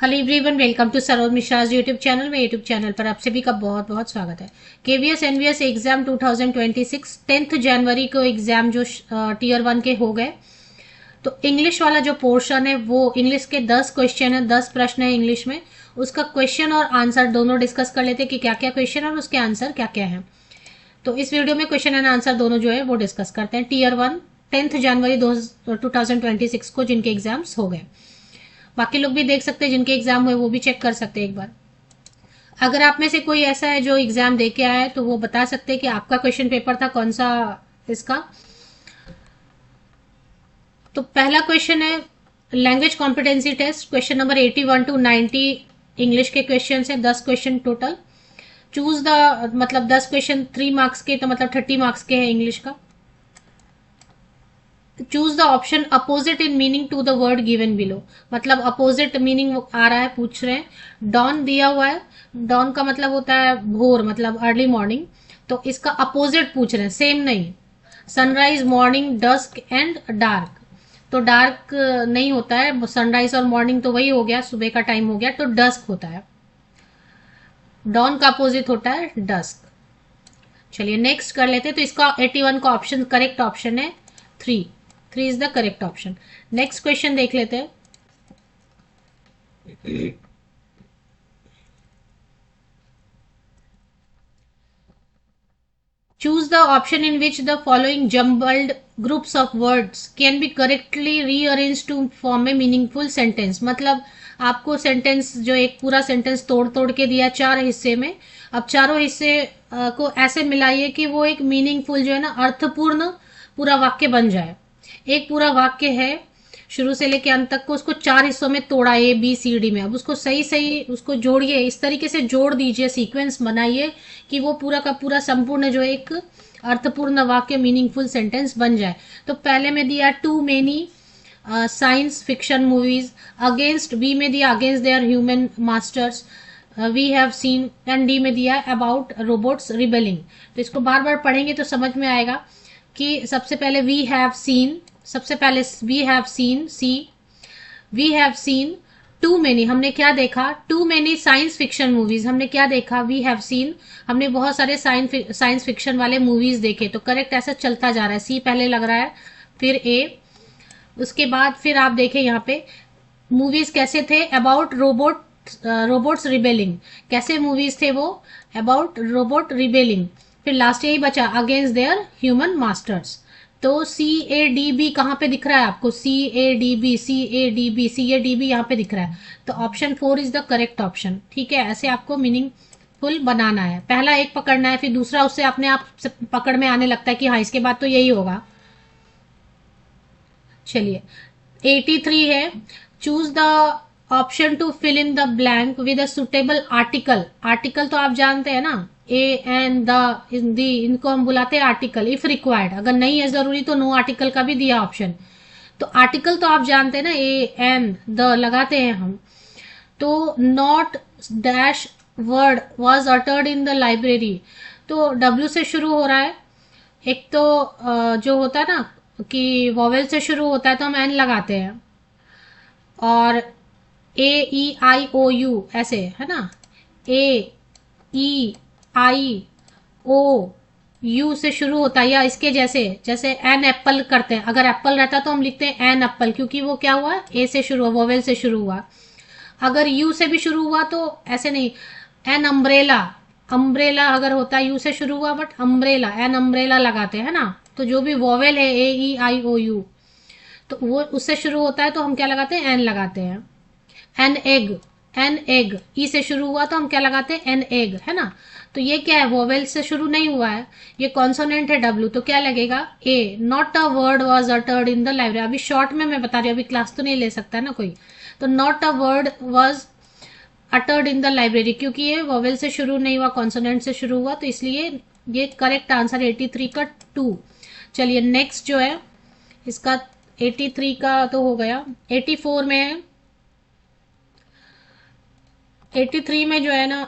Hello everyone, welcome to Saroj Mishra's YouTube channel. में YouTube channel पर आप सभी का बहुत बहुत स्वागत है। केवीएस एनवीएस एग्जाम 2026 10th जनवरी को एग्जाम जो टीयर 1 के हो गए। तो इंग्लिश वाला जो पोर्शन है वो इंग्लिश के 10 क्वेश्चन है, 10 प्रश्न है इंग्लिश में। उसका क्वेश्चन और आंसर दोनों डिस्कस कर लेते हैं कि क्या क्या क्वेश्चन और उसके आंसर क्या क्या है। तो इस वीडियो में क्वेश्चन एंड आंसर दोनों जो है वो डिस्कस करते हैं। टीयर 1 10th जनवरी 2026 को जिनके एग्जाम्स हो गए, बाकी लोग भी देख सकते हैं जिनके एग्जाम हुए वो भी चेक कर सकते हैं एक बार। अगर आप में से कोई ऐसा है जो एग्जाम दे के आया है तो वो बता सकते हैं कि आपका क्वेश्चन पेपर था कौन सा इसका। तो पहला क्वेश्चन है language competency test, question number 81 to 90 English के क्वेश्चन है, 10 क्वेश्चन टोटल। चूज द मतलब 10 क्वेश्चन 3 मार्क्स के, तो मतलब 30 मार्क्स के हैं इंग्लिश का। Choose the option opposite in meaning to the word given below, मतलब अपोजिट मीनिंग आ रहा है, पूछ रहे हैं। डॉन दिया हुआ है, डॉन का मतलब होता है भोर, मतलब अर्ली मॉर्निंग, तो इसका अपोजिट पूछ रहे हैं, सेम नहीं। Sunrise, morning, dusk and dark, तो डार्क नहीं होता है, सनराइज और मॉर्निंग तो वही हो गया, सुबह का टाइम हो गया, तो डस्क होता है। डॉन का अपोजिट होता है डस्क। चलिए नेक्स्ट कर लेते हैं। तो इसका 81 का ऑप्शन करेक्ट ऑप्शन है 3। 3 is the correct option. Next question देख लेते हैं। Choose the option in which the following jumbled groups of words can be correctly rearrange to form a meaningful sentence, मतलब आपको सेंटेंस जो एक पूरा सेंटेंस तोड़ तोड़ के दिया 4 हिस्से में। अब चारों हिस्से को ऐसे मिलाइए कि वो एक मीनिंगफुल जो है ना, अर्थपूर्ण पूरा वाक्य बन जाए। एक पूरा वाक्य है शुरू से लेके अंत तक को, उसको 4 हिस्सों में तोड़ा ए बी सी डी में। अब उसको सही सही उसको जोड़िए, इस तरीके से जोड़ दीजिए, सीक्वेंस बनाइए कि वो पूरा का पूरा संपूर्ण जो एक अर्थपूर्ण वाक्य मीनिंगफुल सेंटेंस बन जाए। तो पहले में दिया too many science fiction movies, against B में दिया against their human masters, we have seen, and D में दिया अबाउट रोबोट्स रिबेलिंग। तो इसको बार बार पढ़ेंगे तो समझ में आएगा कि सबसे पहले वी हैव सीन, सबसे पहले we have seen C, we have seen too many, हमने क्या देखा, too many science fiction movies, हमने क्या देखा, वी हैव सीन, हमने बहुत सारे साइंस फिक्शन वाले मूवीज देखे। तो करेक्ट ऐसा चलता जा रहा है, सी पहले लग रहा है, फिर ए, उसके बाद फिर आप देखें यहाँ पे मूवीज कैसे थे, अबाउट रोबोट्स रिबेलिंग, कैसे मूवीज थे वो, अबाउट रोबोट रिबेलिंग। फिर लास्ट यही बचा अगेंस्ट देयर ह्यूमन मास्टर्स। तो सी ए डी बी कहाँ पे दिख रहा है आपको, C A D B, C A D B, C A D B यहाँ पे दिख रहा है। तो option 4 is the correct option. ठीक है, ऐसे आपको मीनिंगफुल बनाना है। पहला एक पकड़ना है, फिर दूसरा उससे अपने आप पकड़ में आने लगता है कि हाँ इसके बाद तो यही होगा। चलिए 83 है, choose the option to fill in the blank with a suitable article. Article तो आप जानते हैं ना, ए एन द, दी, इनको हम बुलाते हैं आर्टिकल इफ रिक्वायर्ड। अगर नहीं है जरूरी तो नो आर्टिकल का भी दिया ऑप्शन। तो आर्टिकल तो आप जानते हैं ना, ए एन द लगाते हैं हम। तो not dash word was uttered in the library, तो डब्ल्यू से शुरू हो रहा है। एक तो जो होता है ना कि वॉवेल से शुरू होता है तो हम एन लगाते हैं, और ए ई आई ओ यू ऐसे है ना, ए ई आई ओ यू से शुरू होता है, या इसके जैसे जैसे एन एप्पल करते हैं। अगर एप्पल रहता तो हम लिखते हैं एन एप्पल, क्योंकि वो क्या हुआ, ए से शुरू हुआ, वोवेल से शुरू हुआ। अगर यू से भी शुरू हुआ तो ऐसे नहीं, एन अम्ब्रेला, अम्ब्रेला अगर होता है यू से शुरू हुआ, बट अम्ब्रेला, एन अम्ब्रेला लगाते हैं ना। तो जो भी वोवेल है ए ई आई ओ यू, तो वो उससे शुरू होता है तो हम क्या लगाते हैं, एन लगाते हैं। एन एग, एन एग ई से शुरू हुआ तो हम क्या लगाते हैं, एन एग, है ना। तो ये क्या है, वोवेल से शुरू नहीं हुआ है, ये कॉन्सोनेंट है डब्ल्यू, तो क्या लगेगा, A. Not a word was uttered in the library, अभी शॉर्ट में मैं बता रही हूँ, अभी क्लास तो नहीं ले सकता है ना कोई। तो not a word was uttered in the library, क्योंकि ये वोवेल से शुरू नहीं हुआ, कॉन्सोनेंट से शुरू हुआ, तो इसलिए ये करेक्ट आंसर 83 का 2। चलिए नेक्स्ट जो है इसका 83 का तो हो गया। 84 में है, 83 में जो है ना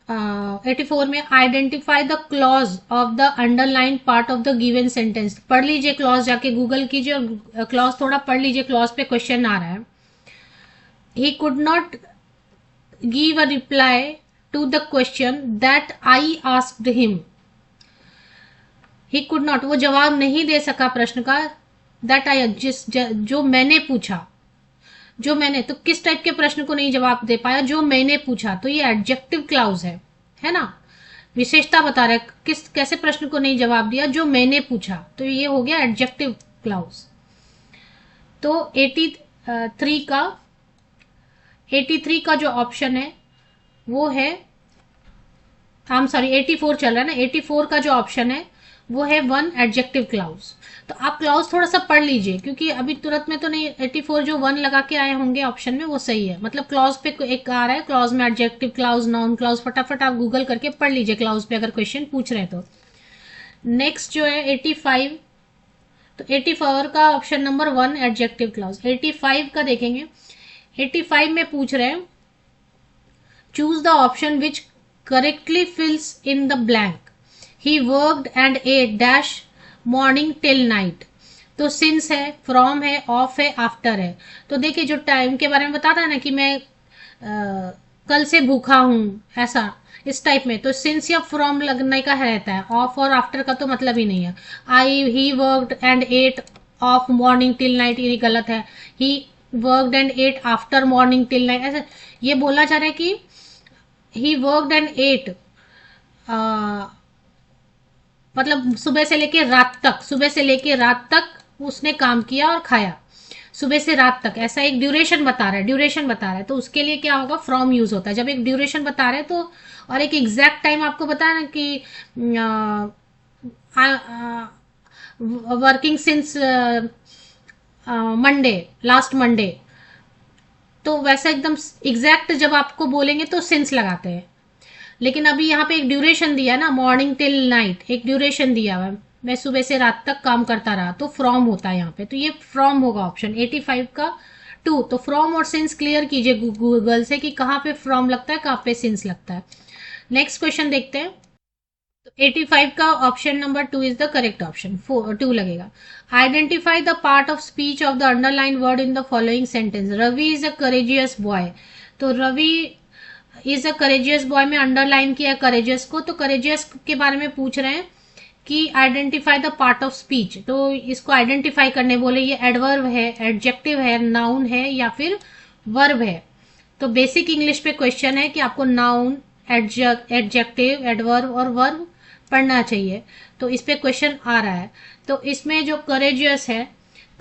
84 में identify the clause of the underline part of the given sentence. पढ़ लीजिए क्लॉज, जाके गूगल कीजिए और क्लॉज थोड़ा पढ़ लीजिए, क्लॉज पे क्वेश्चन आ रहा है। He could not give a reply to the question that I asked him. He could not, वो जवाब नहीं दे सका प्रश्न का, दैट आई, जो मैंने पूछा, जो मैंने, तो किस टाइप के प्रश्न को नहीं जवाब दे पाया, जो मैंने पूछा, तो ये एडजेक्टिव क्लाउज है ना, विशेषता बता रहा है किस कैसे प्रश्न को नहीं जवाब दिया, जो मैंने पूछा, तो ये हो गया एडजेक्टिव क्लाउज। तो 83 का जो ऑप्शन है वो है, आई एम सॉरी 84 चल रहा है ना, 84 का जो ऑप्शन है वो है 1 एडजेक्टिव क्लाउज। तो आप क्लाउज थोड़ा सा पढ़ लीजिए, क्योंकि अभी तुरंत में तो नहीं, 84 जो 1 लगा के आए होंगे ऑप्शन में वो सही है, मतलब क्लाउज पे एक आ रहा है, क्लाउज में एडजेक्टिव क्लाउज, नाउन क्लाउज, फटाफट आप गूगल करके पढ़ लीजिए क्लाउज पे अगर क्वेश्चन पूछ रहे हैं तो। नेक्स्ट जो है 85, तो 84 का ऑप्शन नंबर 1 एडजेक्टिव क्लाउज। 85 का देखेंगे, 85 में पूछ रहे हैं choose the option which correctly fills in the blank. He worked and at dash morning till night. तो सिंस है, फ्रॉम है, ऑफ है, आफ्टर है। तो देखिए जो टाइम के बारे में बता रहा है ना कि मैं कल से भूखा हूं, ऐसा इस टाइप में, तो सिंस या फ्रॉम लगने का रहता है, ऑफ और आफ्टर का तो मतलब ही नहीं है। He worked and at of morning till night, ये गलत है। He worked and at after morning till night, ऐसा ये बोला जा रहा है कि ही वर्कड एंड एट, मतलब सुबह से लेके रात तक, सुबह से लेके रात तक उसने काम किया और खाया, सुबह से रात तक, ऐसा एक ड्यूरेशन बता रहा है, ड्यूरेशन बता रहा है, तो उसके लिए क्या होगा, फ्रॉम यूज होता है जब एक ड्यूरेशन बता रहे हैं तो, और एक एग्जैक्ट टाइम आपको बता ना कि working since Monday, last Monday, तो वैसा एकदम एग्जैक्ट जब आपको बोलेंगे तो सिंस लगाते हैं। लेकिन अभी यहाँ पे एक ड्यूरेशन दिया ना, मॉर्निंग टिल नाइट, एक ड्यूरेशन दिया हुआ, मैं सुबह से रात तक काम करता रहा, तो फ्रॉम होता है यहाँ पे, तो ये फ्रॉम होगा ऑप्शन 85 का 2। तो फ्रॉम और सिंस क्लियर कीजिए गूगल से कि कहाँ पे फ्रॉम लगता है, कहाँ पे सिंस लगता है। नेक्स्ट क्वेश्चन देखते हैं। तो 85 का option number 2 is the correct option, 2 लगेगा। Identify the part of speech of the underline word in the following sentence. Ravi is a courageous boy. तो Ravi is a courageous boy में अंडरलाइन किया करेजियस को, तो करेजियस के बारे में पूछ रहे हैं कि identify the part of speech, तो इसको आइडेंटिफाई करने बोले, ये एडवर्ब है, एडजेक्टिव है, नाउन है या फिर वर्ब है। तो बेसिक इंग्लिश पे क्वेश्चन है कि आपको नाउन, एडजेक्टिव, एडवर्ब और वर्ब पढ़ना चाहिए, तो इस पे क्वेश्चन आ रहा है। तो इसमें जो करेजियस है,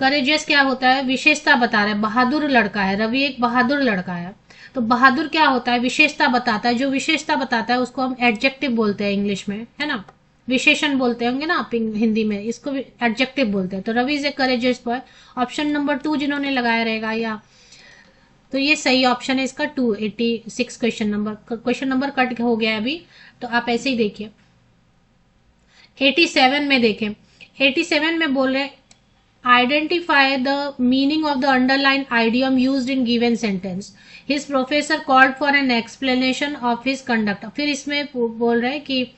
करेजियस क्या होता है, विशेषता बता रहा है, बहादुर लड़का है, रवि एक बहादुर लड़का है। तो बहादुर क्या होता है, विशेषता बताता है, जो विशेषता बताता है उसको हम एडजेक्टिव बोलते हैं इंग्लिश में, है ना, विशेषण बोलते होंगे ना आप हिंदी में, इसको एडजेक्टिव बोलते हैं। तो Ravi is a courageous boy, option number 2 जिन्होंने लगाया रहेगा, या तो ये सही ऑप्शन है इसका 286 क्वेश्चन नंबर कट हो गया अभी, तो आप ऐसे ही देखिए। 87 में देखें, 87 में बोल रहे identify the meaning of the underline idiom used in given sentence. His professor called for an explanation of his conduct. फिर इसमें बोल रहे हैं कि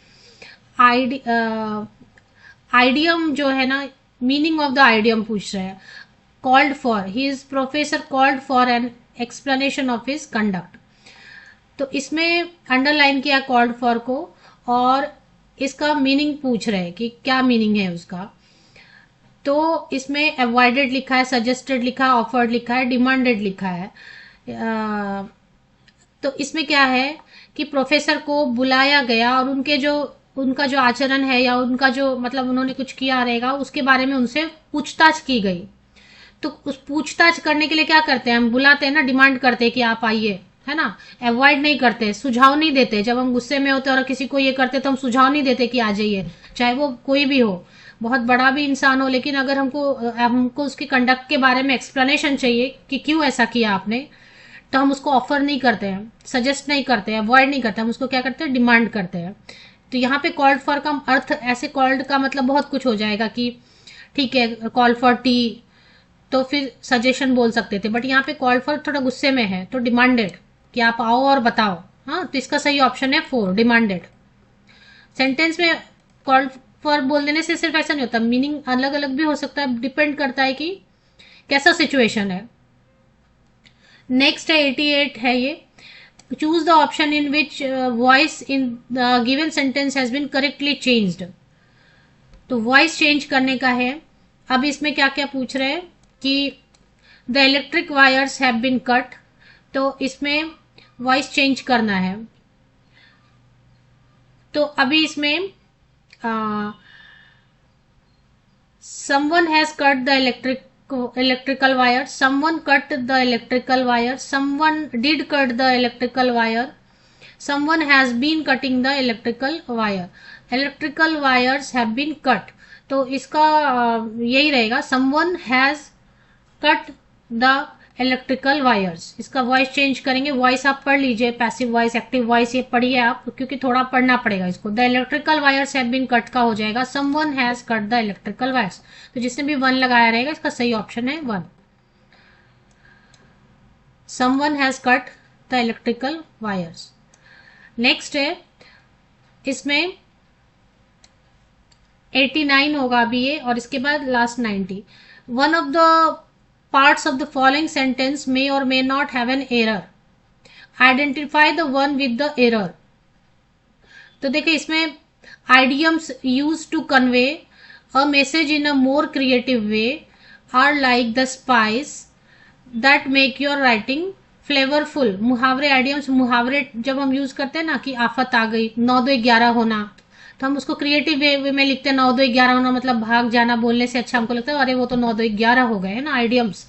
आइडियम जो है ना, मीनिंग ऑफ द आइडियम पूछ रहे हैं। Called for, his professor called for an explanation of his conduct, तो इसमें अंडरलाइन किया कॉल्ड फॉर को, और इसका मीनिंग पूछ रहे हैं कि क्या मीनिंग है उसका। तो इसमें अवॉइडेड लिखा है, सजेस्टेड लिखा है, ऑफर्ड लिखा है, डिमांडेड लिखा है। तो इसमें क्या है कि प्रोफेसर को बुलाया गया और उनका जो आचरण है या उनका जो मतलब उन्होंने कुछ किया रहेगा उसके बारे में उनसे पूछताछ की गई। तो उस पूछताछ करने के लिए क्या करते हैं, हम बुलाते हैं ना, डिमांड करते हैं कि आप आइए, है ना, अवॉइड नहीं करते, सुझाव नहीं देते। जब हम गुस्से में होते और किसी को ये करते तो हम सुझाव नहीं देते कि आ जाइए, चाहे वो कोई भी हो, बहुत बड़ा भी इंसान हो, लेकिन अगर हमको उसके कंडक्ट के बारे में एक्सप्लेनेशन चाहिए कि क्यों ऐसा किया आपने, तो हम उसको ऑफर नहीं करते हैं, सजेस्ट नहीं करते हैं, अवॉइड नहीं करते, हम उसको क्या करते हैं, डिमांड करते हैं। तो यहाँ पे कॉल्ड फॉर का अर्थ, ऐसे कॉल्ड का मतलब बहुत कुछ हो जाएगा कि ठीक है कॉल फॉर टी, तो फिर सजेशन बोल सकते थे, बट यहाँ पे कॉल फॉर थोड़ा गुस्से में है, तो डिमांडेड कि आप आओ और बताओ। हाँ, तो इसका सही ऑप्शन है 4, डिमांडेड। सेंटेंस में कॉल फॉर बोल देने से सिर्फ ऐसा नहीं होता, मीनिंग अलग अलग भी हो सकता है, डिपेंड करता है कि कैसा सिचुएशन है। नेक्स्ट है 88 है ये, choose the option in which voice in the given sentence has been correctly changed. तो वॉइस चेंज करने का है। अब इसमें क्या क्या पूछ रहे हैं कि the electric wires have been cut, तो इसमें वॉइस चेंज करना है। तो अभी इसमें someone has cut the electrical wire, someone cut the electrical wire, someone did cut the electrical wire, someone has been cutting the electrical wire, electrical wires have been cut। तो इसका यही रहेगा, someone has cut the electrical wires. इसका voice change करेंगे। Voice आप पढ़ लीजिए, passive voice, active voice, ये पढ़िए आप, क्योंकि थोड़ा पढ़ना पड़ेगा इसको। The electrical wires have been cut का हो जाएगा someone has cut the electrical wires. तो जिसने भी वन लगाया रहेगा इसका सही ऑप्शन है one, someone has cut the electrical wires. Next है इसमें 89 होगा अभी ये, और इसके बाद last 90। One of the parts of the following sentence may or may not have an error, identify the one with the error। तो देखिए इसमें idioms used to convey a message in a more creative way are like the spice that make your writing flavorful। मुहावरे, idioms, मुहावरे जब हम use करते हैं ना कि आफत आ गई, 9 2 11 होना, तो हम उसको क्रिएटिव वे में लिखते हैं। 9 2 11 होना मतलब भाग जाना, बोलने से अच्छा हमको लगता है अरे वो तो 9 2 11 हो गए है ना, आइडियम्स।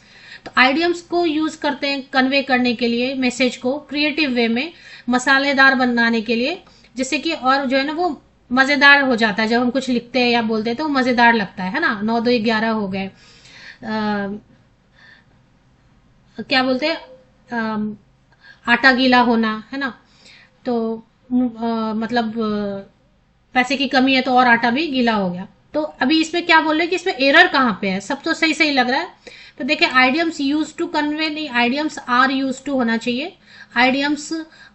तो आइडियम्स को यूज करते हैं कन्वे करने के लिए, मैसेज को क्रिएटिव वे में, मसालेदार बनाने के लिए, जिससे कि और जो है ना वो मजेदार हो जाता है। जब हम कुछ लिखते हैं या बोलते हैं तो वो मजेदार लगता है ना। 9 2 11 हो गए, क्या बोलते हैं, आटा गीला होना है ना। तो मतलब पैसे की कमी है तो और आटा भी गीला हो गया। तो अभी इसमें क्या बोल रहे हैं कि इसमें एरर कहाँ पे है, सब तो सही सही लग रहा है। तो देखिए आइडियम्स यूज टू कन्वे नहीं, आइडियम्स आर यूज टू होना चाहिए, idioms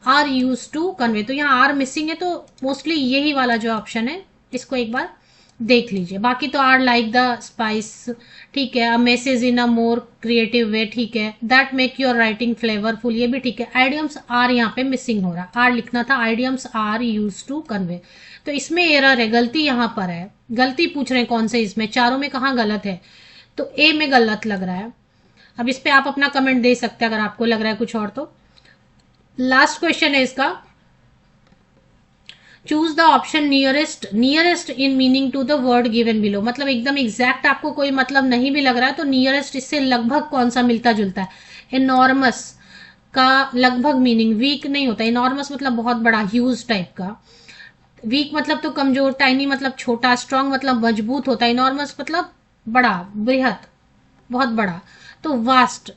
are use to convey. तो यहाँ आर मिसिंग है, तो मोस्टली यही वाला जो ऑप्शन है इसको एक बार देख लीजिए। बाकी तो आर लाइक द स्पाइस, ठीक है, a message in a more creative way, ठीक है, that make your writing flavourful, ये भी ठीक है। आइडियम्स आर यहाँ पे मिसिंग हो रहा, आर लिखना था, idioms are use to convey. तो इसमें एरर है, गलती यहाँ पर है। गलती पूछ रहे हैं कौन से, इसमें चारों में कहाँ गलत है, तो ए में गलत लग रहा है। अब इस पे आप अपना कमेंट दे सकते हैं अगर आपको लग रहा है कुछ और। तो लास्ट क्वेश्चन है इसका, choose the option nearest, nearest in meaning to the word given below. मतलब एकदम एग्जैक्ट आपको कोई मतलब नहीं भी लग रहा है तो नियरेस्ट इससे लगभग कौन सा मिलता जुलता है। इनॉर्मस का लगभग मीनिंग वीक नहीं होता, इनॉर्मस मतलब बहुत बड़ा, ह्यूज टाइप का। वीक मतलब तो कमजोर, टाइनी मतलब छोटा, स्ट्रांग मतलब मजबूत होता है, इनॉर्मस मतलब बड़ा, बृहत, बहुत बड़ा। तो वास्ट,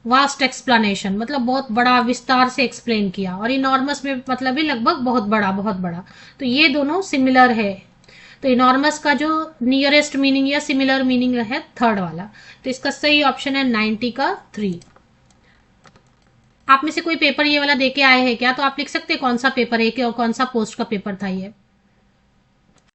वास्ट एक्सप्लेनेशन मतलब बहुत बड़ा, विस्तार से एक्सप्लेन किया, और इनॉर्मस में मतलब भी लगभग बहुत बड़ा, बहुत बड़ा। तो ये दोनों सिमिलर है। तो इनॉर्मस का जो नियरेस्ट मीनिंग या सिमिलर मीनिंग है थर्ड वाला। तो इसका सही ऑप्शन है 90 का 3। आप में से कोई पेपर ये वाला देके आए हैं क्या, तो आप लिख सकते हैं कौन सा पेपर है और कौन सा पोस्ट का पेपर था ये।